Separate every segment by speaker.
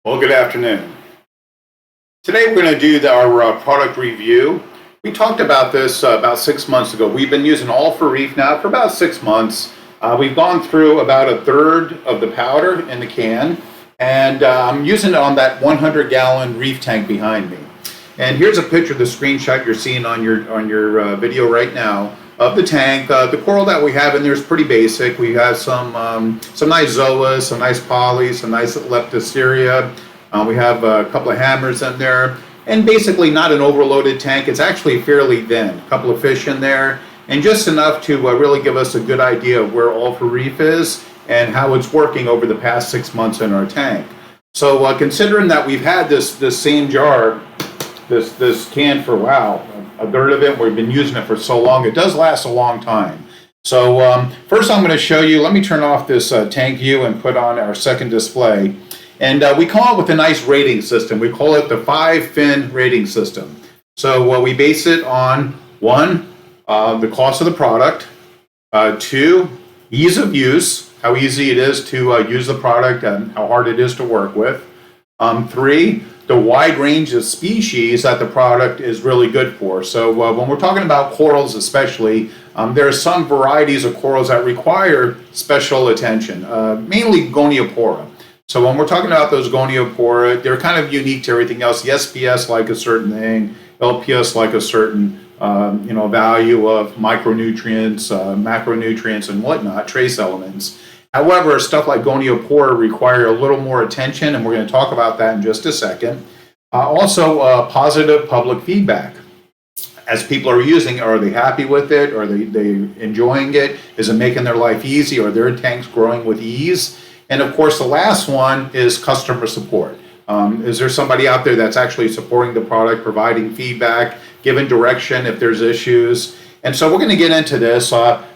Speaker 1: Well, good afternoon. Today we're going to do our product review. We talked about this about 6 months ago. We've been using All for Reef now for about 6 months. We've gone through about a third of the powder in the can, and I'm using it on that 100-gallon reef tank behind me. And here's a picture of the screenshot you're seeing on your video right now of the tank. The coral that we have in there is pretty basic. We have some nice zoas, some nice polys, some nice leptosteria. We have a couple of hammers in there, and basically not an overloaded tank. It's actually fairly thin. A couple of fish in there, and just enough to really give us a good idea of where All for Reef is and how it's working over the past 6 months in our tank. So considering that we've had this same jar, this can for, wow, a third of it, we've been using it for so long, it does last a long time. So first I'm going to show you, let me turn off this tank view and put on our second display. And we come up with a nice rating system. We call it the 5-fin rating system. So we base it on 1, the cost of the product, 2, ease of use, how easy it is to use the product and how hard it is to work with, 3, the wide range of species that the product is really good for. So when we're talking about corals especially, there are some varieties of corals that require special attention, mainly Goniopora. So when we're talking about those Goniopora, they're kind of unique to everything else. The SPS like a certain thing, LPS like a certain value of micronutrients, macronutrients, and whatnot, trace elements. However, stuff like Goniopora require a little more attention, and we're going to talk about that in just a second. Also, positive public feedback. As people are using it, are they happy with it? Are they enjoying it? Is it making their life easy? Are their tanks growing with ease? And of course, the last one is customer support. Is there somebody out there that's actually supporting the product, providing feedback, giving direction if there's issues? And so we're going to get into this.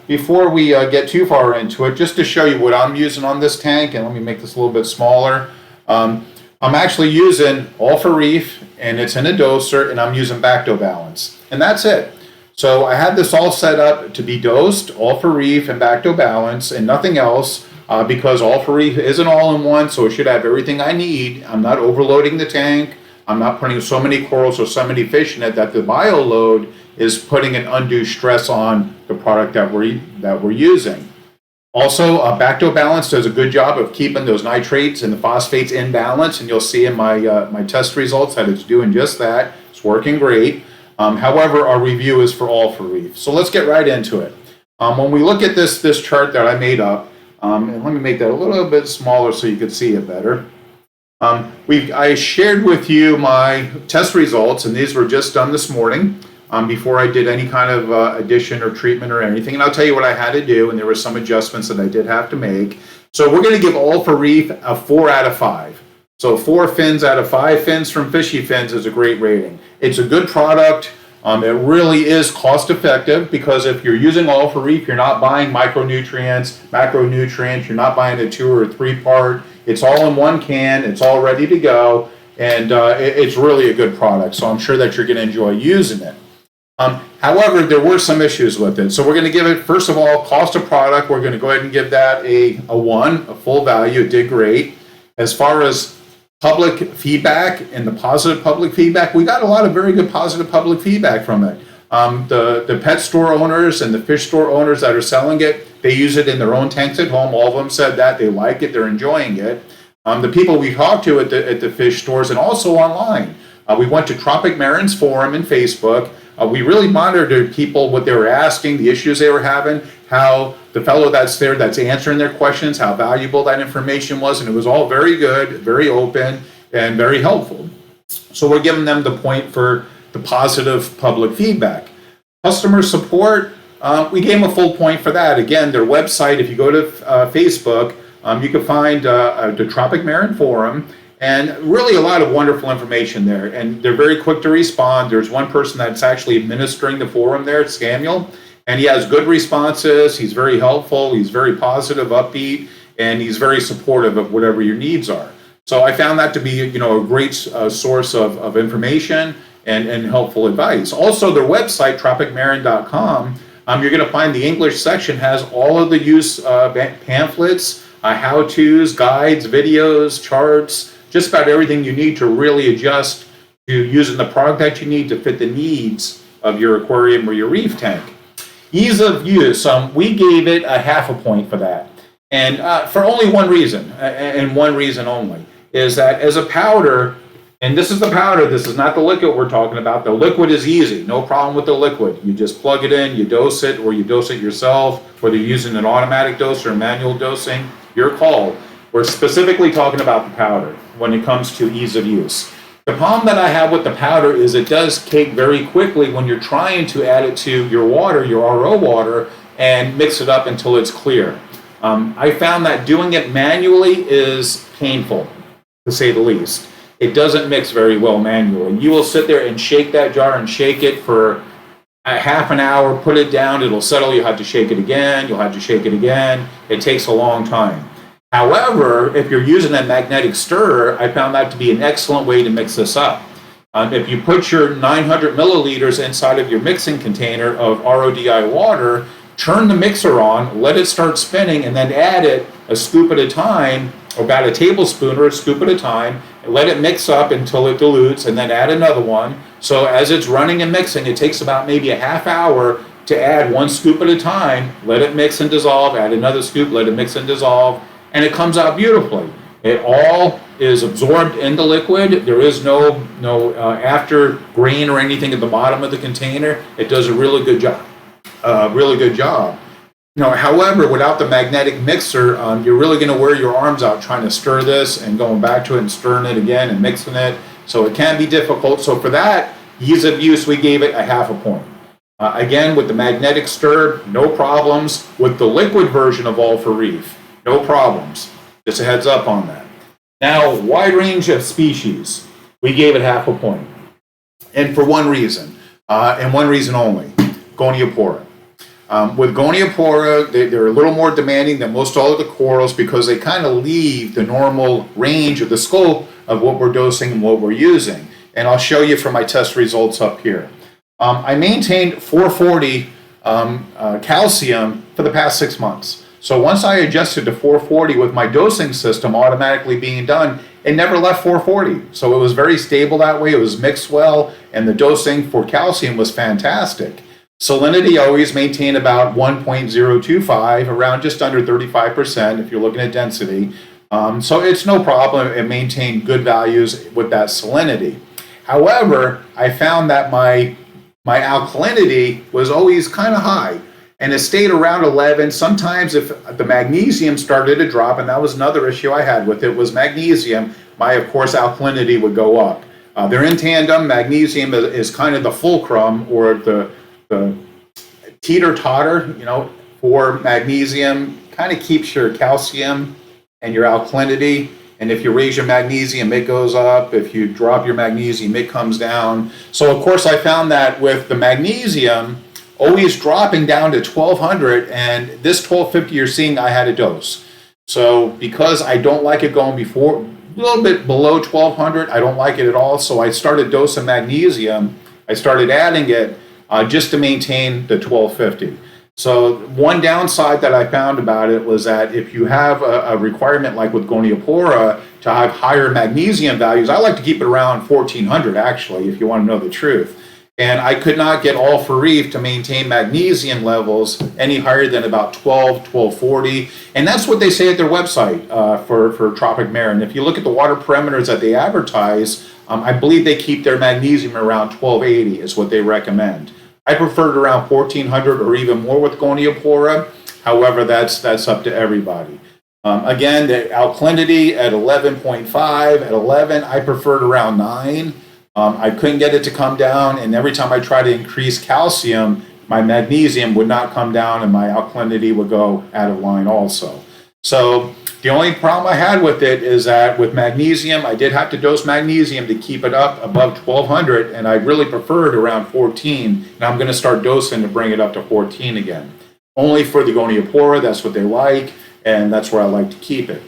Speaker 1: Before we get too far into it, just to show you what I'm using on this tank, and let me make this a little bit smaller. I'm actually using All for Reef, and it's in a doser, and I'm using Bacto Balance. And that's it. So I had this all set up to be dosed, All for Reef and Bacto Balance, and nothing else. Because All for Reef is an all-in-one, so it should have everything I need. I'm not overloading the tank. I'm not putting so many corals or so many fish in it that the bio load is putting an undue stress on the product that we're using. Also, Bacto Balance does a good job of keeping those nitrates and the phosphates in balance, and you'll see in my my test results that it's doing just that. It's working great. However, our review is for All for Reef. So let's get right into it. When we look at this chart that I made up, and let me make that a little bit smaller so you can see it better. I shared with you my test results, and these were just done this morning before I did any kind of addition or treatment or anything. And I'll tell you what I had to do, and there were some adjustments that I did have to make. So we're going to give All for Reef a 4 out of 5. So 4 fins out of 5 fins from FishyFins is a great rating. It's a good product. It really is cost effective because if you're using All for Reef, you're not buying micronutrients, macronutrients, you're not buying a 2 or 3 part. It's all in one can, it's all ready to go, and it's really a good product. So I'm sure that you're going to enjoy using it. However, there were some issues with it. So we're going to give it, first of all, cost of product. We're going to go ahead and give that a 1, a full value. It did great. As far as public feedback and the positive public feedback, we got a lot of very good positive public feedback from it. The pet store owners and the fish store owners that are selling it, they use it in their own tanks at home. All of them said that they like it, they're enjoying it. The people we talked to at the fish stores and also online, we went to Tropic Marin's forum and Facebook. We really monitored people, what they were asking, the issues they were having, how the fellow that's there that's answering their questions, how valuable that information was, and it was all very good, very open, and very helpful. So we're giving them the point for the positive public feedback. Customer support, we gave them a full point for that. Again, their website, if you go to Facebook, you can find the Tropic Marin forum, and really a lot of wonderful information there. And they're very quick to respond. There's one person that's actually administering the forum there, it's Samuel, and he has good responses. He's very helpful. He's very positive, upbeat, and he's very supportive of whatever your needs are. So I found that to be, a great source of information and helpful advice. Also, their website, tropicmarin.com, you're going to find the English section has all of the use pamphlets, how-tos, guides, videos, charts, just about everything you need to really adjust to using the product that you need to fit the needs of your aquarium or your reef tank. Ease of use, we gave it a 0.5 point for that. And for only one reason, and one reason only, is that as a powder, and this is the powder, this is not the liquid we're talking about. The liquid is easy, no problem with the liquid. You just plug it in, you dose it, or you dose it yourself, whether you're using an automatic dose or manual dosing, your call. We're specifically talking about the powder when it comes to ease of use. The problem that I have with the powder is it does cake very quickly when you're trying to add it to your water, your RO water, and mix it up until it's clear. I found that doing it manually is painful, to say the least. It doesn't mix very well manually. You will sit there and shake that jar and shake it for a half an hour, put it down, it'll settle, you'll have to shake it again, you'll have to shake it again. It takes a long time. However, if you're using a magnetic stirrer, I found that to be an excellent way to mix this up. If you put your 900 milliliters inside of your mixing container of RODI water, turn the mixer on, let it start spinning, and then add it a scoop at a time, or about a tablespoon or a scoop at a time, and let it mix up until it dilutes, and then add another one. So as it's running and mixing, it takes about maybe a half hour to add 1 scoop at a time, let it mix and dissolve, add another scoop, let it mix and dissolve, and it comes out beautifully. It all is absorbed in the liquid. There is no after grain or anything at the bottom of the container. It does a really good job. However, without the magnetic mixer, you're really going to wear your arms out trying to stir this and going back to it and stirring it again and mixing it. So it can be difficult. So for that ease of use, we gave it a 0.5 point. Again, with the magnetic stir, no problems. With the liquid version of All for Reef, no problems. Just a heads up on that. Now, wide range of species, we gave it 0.5 point. And for one reason, and one reason only, Goniopora. With Goniopora, they're a little more demanding than most all of the corals because they kind of leave the normal range or the scope of what we're dosing and what we're using. And I'll show you from my test results up here. I maintained 440 calcium for the past 6 months. So once I adjusted to 440 with my dosing system automatically being done, it never left 440. So it was very stable that way. It was mixed well, and the dosing for calcium was fantastic. Salinity always maintained about 1.025, around just under 35% if you're looking at density. So it's no problem. It maintained good values with that salinity. However, I found that my alkalinity was always kind of high, and it stayed around 11. Sometimes if the magnesium started to drop, and that was another issue I had with it, was magnesium, my, of course, alkalinity would go up. They're in tandem. Magnesium is kind of the fulcrum, or the teeter-totter, for magnesium. Kind of keeps your calcium and your alkalinity. And if you raise your magnesium, it goes up. If you drop your magnesium, it comes down. So, of course, I found that with the magnesium always dropping down to 1200, and this 1250 you're seeing, I had a dose. So because I don't like it going before, a little bit below 1200, I don't like it at all. So I started dosing magnesium. I started adding it just to maintain the 1250. So one downside that I found about it was that if you have a requirement like with Goniopora to have higher magnesium values, I like to keep it around 1400 actually, if you want to know the truth. And I could not get All for Reef to maintain magnesium levels any higher than about 1240. And that's what they say at their website for Tropic Marine. If you look at the water parameters that they advertise, I believe they keep their magnesium around 1280 is what they recommend. I preferred around 1400 or even more with Goniopora. However, that's up to everybody. Again, the alkalinity at 11.5, at 11, I preferred around 9. I couldn't get it to come down, and every time I tried to increase calcium, my magnesium would not come down and my alkalinity would go out of line also. So the only problem I had with it is that with magnesium, I did have to dose magnesium to keep it up above 1200, and I really preferred around 14, and I'm going to start dosing to bring it up to 14 again. Only for the Goniopora, that's what they like, and that's where I like to keep it.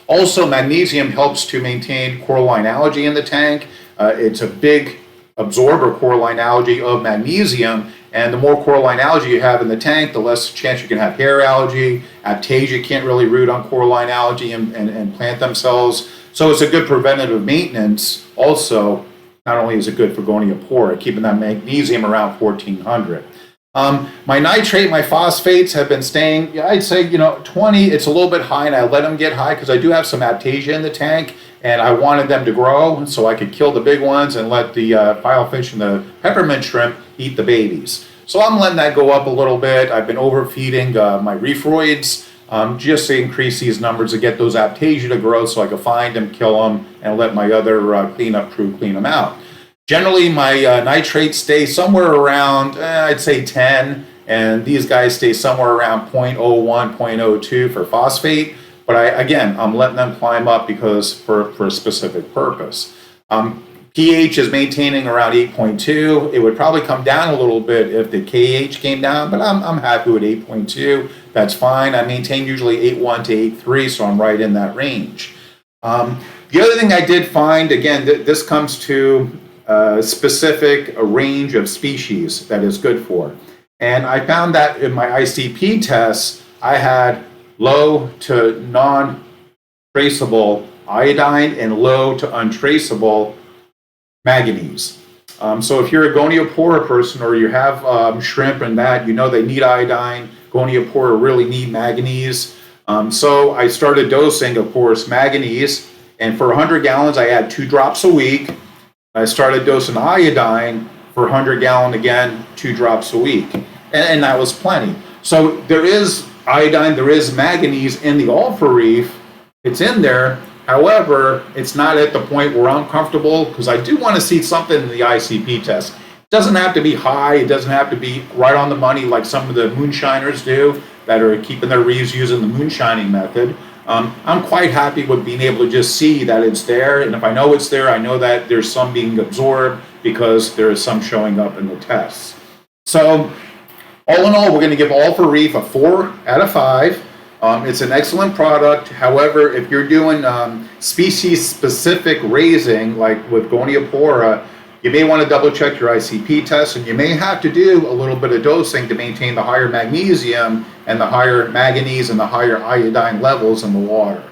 Speaker 1: Also, magnesium helps to maintain coralline algae in the tank. It's a big absorber, coralline algae, of magnesium, And the more coralline algae you have in the tank, the less chance you can have hair algae. Aptasia can't really root on coralline algae and plant themselves. So it's a good preventative maintenance. Also, not only is it good for Goniopora, keeping that magnesium around 1400. My nitrate, my phosphates have been staying, I'd say, 20. It's a little bit high, and I let them get high because I do have some aptasia in the tank, and I wanted them to grow so I could kill the big ones and let the filefish and the peppermint shrimp eat the babies. So I'm letting that go up a little bit. I've been overfeeding my reefroids just to increase these numbers to get those aptasia to grow so I can find them, kill them, and let my other cleanup crew clean them out. Generally, my nitrates stay somewhere around, I'd say 10, and these guys stay somewhere around 0.01, 0.02 for phosphate. But I'm letting them climb up because for a specific purpose. pH is maintaining around 8.2. It would probably come down a little bit if the KH came down, but I'm happy with 8.2. That's fine. I maintain usually 8.1 to 8.3, so I'm right in that range. The other thing I did find, again, this comes to a range of species that is good for. And I found that in my ICP tests, I had low to non-traceable iodine and low to untraceable manganese. So if you're a Goniopora person or you have shrimp and that, they need iodine. Goniopora really need manganese. So I started dosing, of course, manganese. And for 100 gallons, I add 2 drops a week. I started dosing iodine for 100 gallon again, 2 drops a week. And that was plenty. So there is iodine, there is manganese in the All for Reef. It's in there. However, it's not at the point where I'm comfortable because I do want to see something in the ICP test. It doesn't have to be high. It doesn't have to be right on the money like some of the moonshiners do that are keeping their reefs using the moonshining method. I'm quite happy with being able to just see that it's there. And if I know it's there, I know that there's some being absorbed because there is some showing up in the tests. So all in all, we're going to give All for Reef a 4 out of 5. It's an excellent product. However, if you're doing species-specific raising, like with Goniopora, you may want to double check your ICP test, and you may have to do a little bit of dosing to maintain the higher magnesium and the higher manganese and the higher iodine levels in the water.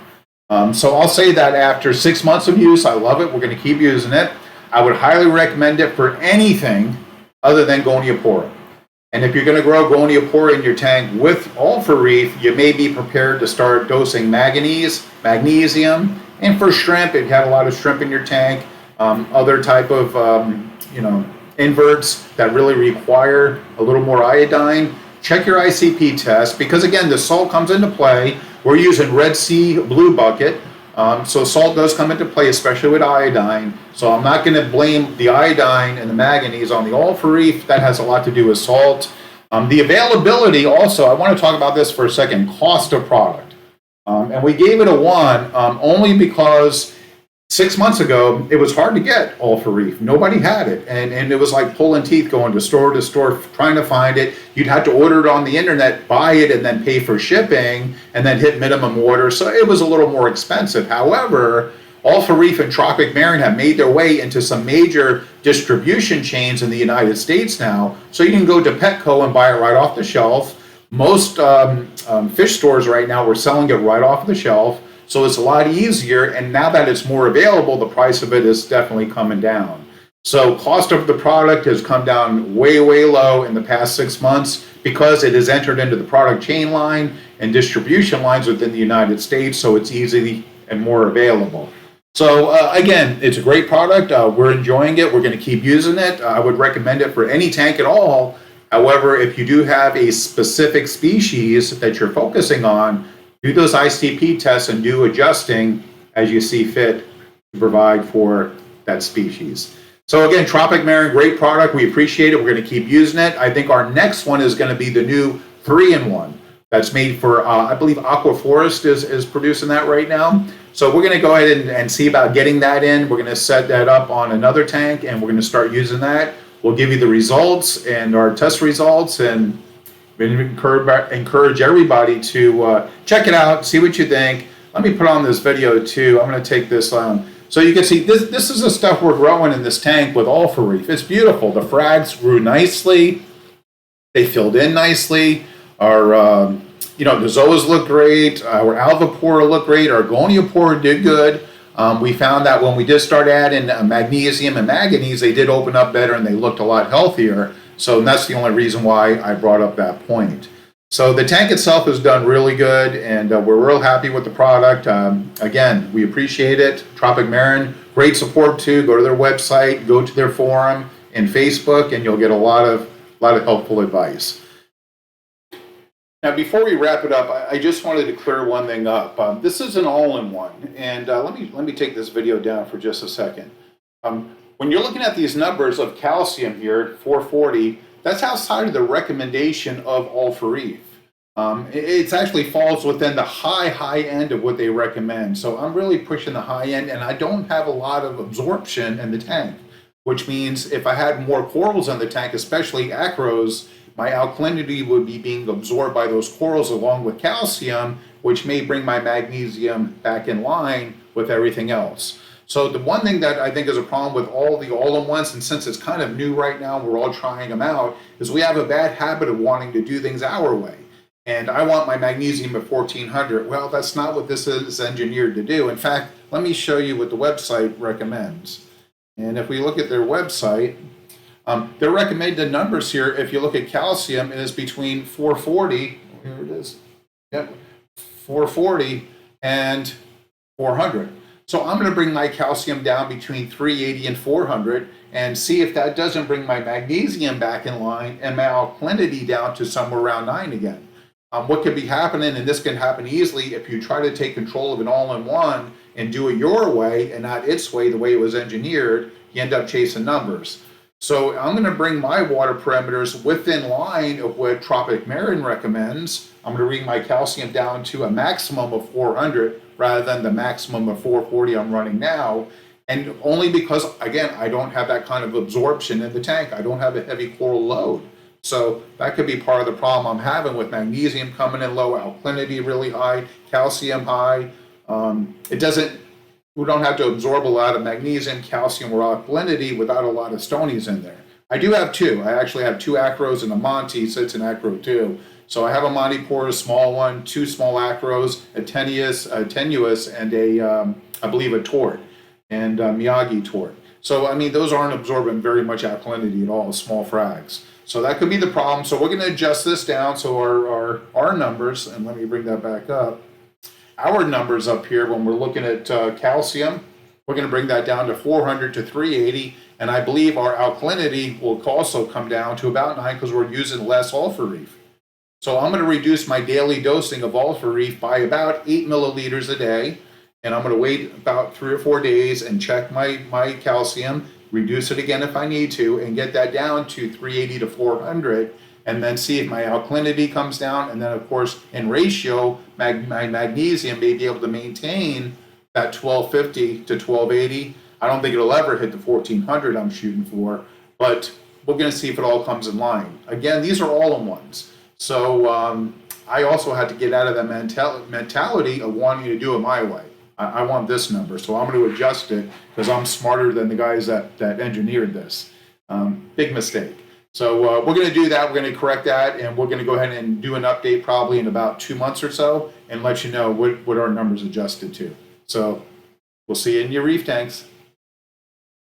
Speaker 1: So I'll say that after 6 months of use, I love it. We're going to keep using it. I would highly recommend it for anything other than Goniopora. And if you're going to grow Goniopora in your tank with All for Reef, you may be prepared to start dosing manganese, magnesium, and for shrimp, if you have a lot of shrimp in your tank, other type of inverts that really require a little more iodine, check your ICP test because again, the salt comes into play. We're using Red Sea Blue Bucket, so salt does come into play, especially with iodine. So I'm not going to blame the iodine and the manganese on the All for Reef. That has a lot to do with salt. The availability also, I want to talk about this for a second, cost of product. And we gave it a 1 only because 6 months ago, it was hard to get All for Reef. Nobody had it. And it was like pulling teeth going to store trying to find it. You'd have to order it on the internet, buy it, and then pay for shipping, and then hit minimum order. So it was a little more expensive. However, All for Reef and Tropic Marine have made their way into some major distribution chains in the United States now. So you can go to Petco and buy it right off the shelf. Most fish stores right now, we're selling it right off the shelf. So it's a lot easier, and now that it's more available, the price of it is definitely coming down. So cost of the product has come down way, way low in the past 6 months because it has entered into the product chain line and distribution lines within the United States, so it's easy and more available. So again, it's a great product. We're enjoying it. We're going to keep using it. I would recommend it for any tank at all. However, if you do have a specific species that you're focusing on, do those ICP tests and do adjusting as you see fit to provide for that species. So again, Tropic Marine, great product. We appreciate it. We're going to keep using it. I think our next one is going to be the new 3-in-1 that's made for, I believe Aquaforest is producing that right now. So we're going to go ahead and see about getting that in. We're going to set that up on another tank and we're going to start using that. We'll give you the results and our test results, and encourage everybody to check it out, see what you think. Let me put on this video too. I'm going to take this on. So you can see this is the stuff we're growing in this tank with All for Reef. It's beautiful. The frags grew nicely. They filled in nicely. Our the zoas look great. Our alvapora looked great. Our goniopora did good. We found that when we did start adding magnesium and manganese, they did open up better and they looked a lot healthier. So that's the only reason why I brought up that point. So the tank itself has done really good, and we're real happy with the product. Again, we appreciate it. Tropic Marine, great support too. Go to their website, go to their forum and Facebook, and you'll get a lot of helpful advice. Now, before we wrap it up, I just wanted to clear one thing up. This is an all-in-one, and let me take this video down for just a second. When you're looking at these numbers of calcium here, 440, that's outside of the recommendation of All for Reef. It actually falls within the high end of what they recommend. So I'm really pushing the high end, and I don't have a lot of absorption in the tank, which means if I had more corals in the tank, especially acros, my alkalinity would be being absorbed by those corals along with calcium, which may bring my magnesium back in line with everything else. So the one thing that I think is a problem with all the all-in-ones, and since it's kind of new right now, we're all trying them out, is we have a bad habit of wanting to do things our way. And I want my magnesium at 1400. Well, that's not what this is engineered to do. In fact, let me show you what the website recommends. And if we look at their website, their recommended numbers here, if you look at calcium, is between 440, here it is, yep, 440 and 400. So I'm going to bring my calcium down between 380 and 400 and see if that doesn't bring my magnesium back in line and my alkalinity down to somewhere around 9 again. What could be happening, and this can happen easily, if you try to take control of an all-in-one and do it your way and not its way, the way it was engineered, you end up chasing numbers. So I'm going to bring my water parameters within line of what Tropic Marine recommends. I'm going to bring my calcium down to a maximum of 400 rather than the maximum of 440 I'm running now. And only because, again, I don't have that kind of absorption in the tank. I don't have a heavy coral load. So that could be part of the problem I'm having with magnesium coming in low, alkalinity really high, calcium high. We don't have to absorb a lot of magnesium, calcium, or alkalinity without a lot of stonies in there. I do have two. I actually have two acros and a Monty, so it's an acro too. So I have a Monty Pora, small one, two small acros, a tenuous, and I believe a tort, and Miyagi tort. So, I mean, those aren't absorbing very much alkalinity at all, small frags. So that could be the problem. So we're going to adjust this down. So our numbers, and let me bring that back up. Our numbers up here, when we're looking at calcium, we're going to bring that down to 400 to 380. And I believe our alkalinity will also come down to about 9 because we're using less All for Reef. So I'm going to reduce my daily dosing of All for Reef by about 8 milliliters a day. And I'm going to wait about 3 or 4 days and check my calcium, reduce it again if I need to, and get that down to 380 to 400, and then see if my alkalinity comes down. And then, of course, in ratio, my magnesium may be able to maintain that 1250 to 1280. I don't think it'll ever hit the 1400 I'm shooting for, but we're going to see if it all comes in line. Again, these are all-in-ones. So I also had to get out of that mentality of wanting to do it my way. I want this number, so I'm going to adjust it because I'm smarter than the guys that engineered this. Big mistake. So we're going to do that. We're going to correct that, and we're going to go ahead and do an update probably in about 2 months or so and let you know what our numbers adjusted to. So we'll see you in your reef tanks.